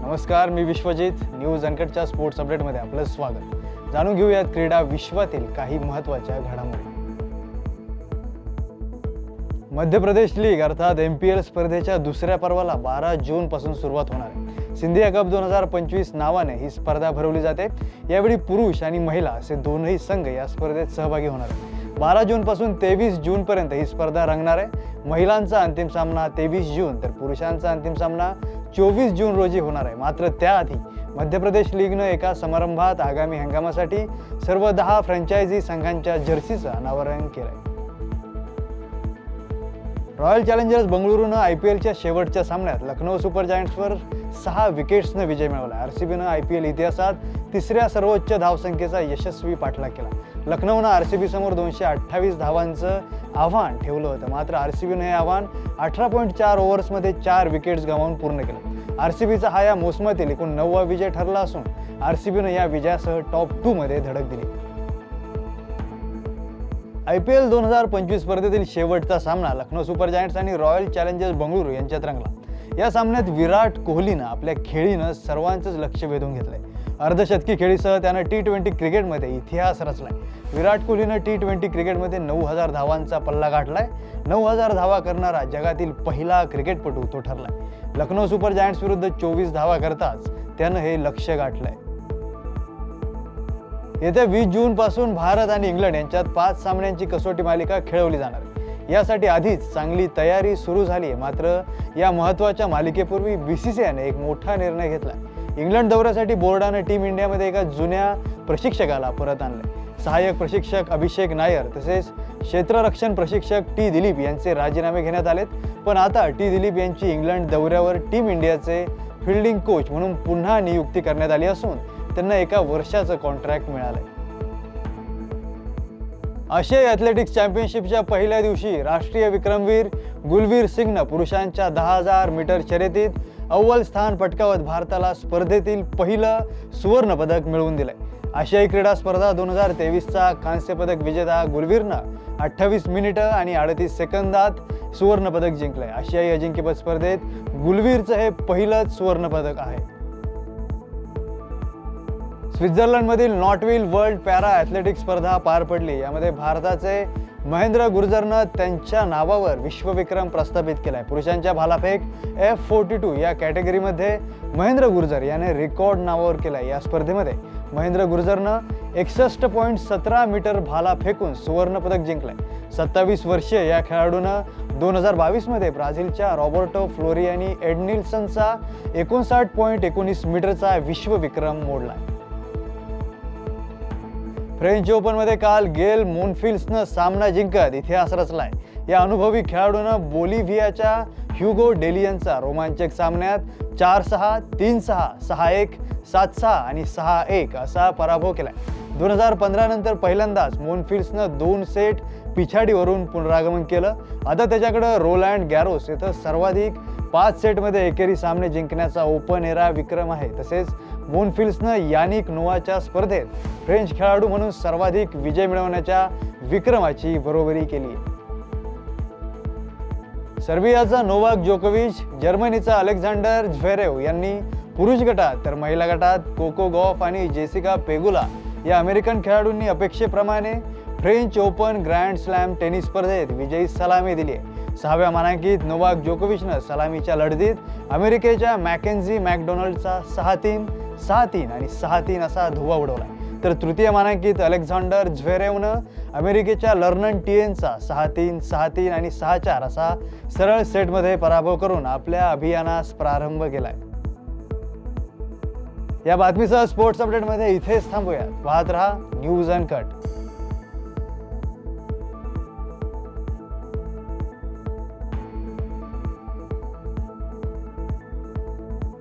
नमस्कार, मी Vishwajit. News अनकटच्या sports अपडेटमध्ये आपलं स्वागत. जाणून घेऊयात क्रीडा विश्वातील काही महत्त्वाच्या घडामोडी. मध्य प्रदेश लीग अर्थात MPL स्पर्धेच्या दुसऱ्या पर्वाला 12 जून पासून सुरुवात होणार आहे. सिंधिया कप 2025 नावाने ही स्पर्धा भरवली जाते. यावेळी पुरुष आणि महिला असे दोनही संघ या स्पर्धेत सहभागी होणार आहेत. 12 जून पासून 23 जून पर्यंत ही स्पर्धा रंगणार आहे. महिलांचा अंतिम सामना 23 जून तर पुरुषांचा अंतिम सामना 24 जून रोजी होणार आहे. मात्र त्याआधी मध्य प्रदेश लीगनं एका समारंभात आगामी हंगामासाठी सर्व 10 फ्रँचायझी संघांच्या जर्सीचं अनावरण केलंय. रॉयल चॅलेंजर्स बंगळुरूनं IPLच्या शेवटच्या सामन्यात लखनौ सुपर जायंट्सवर 6 विकेट्सनं विजय मिळवला. RCBनं IPL इतिहासात तिसऱ्या सर्वोच्च धावसंख्येचा यशस्वी पाठलाग केला. लखनौनं RCB समोर 228 धावांचं आव्हान ठेवलं होतं. मात्र RCBनं हे आव्हान 18.4 ओव्हर्समध्ये 4 विकेट्स गमावून पूर्ण केलं. RCBचा हा या मोसमातील एकूण 9वा विजय ठरला असून RCBनं या विजयासह टॉप 2 मध्ये धडक दिली. IPL 2025 स्पर्धेतील शेवटचा सामना लखनौ सुपर जायंट्स आणि रॉयल चॅलेंजर्स बंगळुरू यांच्यात रंगला. या सामन्यात विराट कोहलीनं आपल्या खेळीनं सर्वांचंच लक्ष वेधून घेतलंय. अर्धशतकी खेळीसह त्यानं T20 क्रिकेटमध्ये इतिहास रचलाय. विराट कोहलीनं T20 क्रिकेटमध्ये 9000 धावांचा पल्ला गाठलाय. 9000 धावा करणारा जगातील पहिला क्रिकेटपटू तो ठरलाय. लखनौ सुपर जायंट्स विरुद्ध 24 धावा करताच त्यानं हे लक्ष्य गाठलंय. येत्या 20 जून पासून भारत आणि इंग्लंड यांच्यात 5 सामन्यांची कसोटी मालिका खेळवली जाणार आहे. यासाठी आधीच चांगली तयारी सुरू झाली आहे. मात्र या महत्त्वाच्या मालिकेपूर्वी BCCIने एक मोठा निर्णय घेतला. इंग्लंड दौऱ्यासाठी बोर्डानं टीम इंडियामध्ये एका जुन्या प्रशिक्षकाला परत आणले. सहाय्यक प्रशिक्षक अभिषेक नायर तसेच क्षेत्ररक्षण प्रशिक्षक T दिलीप यांचे राजीनामे घेण्यात आलेत. पण आता T दिलीप यांची इंग्लंड दौऱ्यावर टीम इंडियाचे फिल्डिंग कोच म्हणून पुन्हा नियुक्ती करण्यात आली असून त्यांना 1 वर्षाचं कॉन्ट्रॅक्ट मिळालंय. आशियाई ॲथलेटिक्स चॅम्पियनशिपच्या पहिल्या दिवशी राष्ट्रीय विक्रमवीर गुलवीर सिंगनं पुरुषांच्या 10,000 मीटर शर्यतीत अव्वल स्थान पटकावत भारताला स्पर्धेतील पहिलं सुवर्ण पदक मिळवून दिलंय. आशियाई क्रीडा स्पर्धा 2023चा कांस्य पदक विजेता गुलवीरनं 28 मिनिटं आणि 38 सेकंदात सुवर्ण पदक जिंकलंय. आशियाई अजिंक्यपद स्पर्धेत गुलवीरचं हे पहिलंच सुवर्ण पदक आहे. स्वित्झर्लंडमधील नॉटविल वर्ल्ड पॅरा ॲथलेटिक्स स्पर्धा पार पडली. यामध्ये भारताचे महेंद्र गुर्जरनं त्यांच्या नावावर विश्वविक्रम प्रस्थापित केलाय. पुरुषांच्या भालाफेक F42 या कॅटेगरीमध्ये महेंद्र गुर्जर याने रेकॉर्ड नावावर केलाय. या स्पर्धेमध्ये महेंद्र गुर्जरनं 61.17 मीटर भाला फेकून सुवर्ण पदक जिंकलंय. 27 वर्षीय या खेळाडूनं 2022 मध्ये ब्राझीलच्या रॉबर्टो फ्लोरियानी एडनिल्सनचा 59.19 मीटरचा विश्वविक्रम मोडलाय. फ्रेंच ओपनमध्ये काल गेल मोनफिल्सनं सामना जिंकत इतिहास रचलाय. या अनुभवी खेळाडूनं बोलिव्हियाच्या ह्युगो डेलियनचा रोमांचक सामन्यात 4-6, 3-6, 6-1, 7-6 आणि 6-1 असा पराभव केलाय. 2015 नंतर पहिल्यांदाच मोनफिल्सनं 2 सेट पिछाडीवरून पुनरागमन केलं. आता त्याच्याकडे रोलँड गॅरोस इथं सर्वाधिक 5 सेटमध्ये एकेरी सामने जिंकण्याचा ओपन एरा विक्रम आहे. तसेच मोनफिल्सनं यानिक नोवाच्या स्पर्धेत फ्रेंच खेळाडू म्हणून सर्वाधिक विजय मिळवण्याच्या विक्रमाची बरोबरी केली. सर्बियाचा नोवाक जोकोविच, जर्मनीचा अलेक्झांडर झ्वेरेव यांनी पुरुष गटात तर महिला गटात कोको गॉफ आणि जेसिका पेगुला या अमेरिकन खेळाडूंनी अपेक्षेप्रमाणे French open grand slam tennis स्पर्धेत विजयी सलामी दिली आहे. 6व्या मानांकित नोवाक जोकोविचनं सलामीच्या लढतीत अमेरिकेच्या मॅकेन्झी मॅकडोनाल्डचा 6-3, 6-3 आणि 6-3 असा धुव्वा उडवला. तर तृतीय मानांकित अलेक्झांडर झ्वेरेवनं अमेरिकेच्या लर्नन टिएनचा 6-3, 6-3 आणि 6-4 असा सरळ सेटमध्ये पराभव करून आपल्या अभियानास प्रारंभ केलाय. या बातमीसह स्पोर्ट्स अपडेटमध्ये इथेच थांबूयात. पाहत रहा न्यूज अनकट.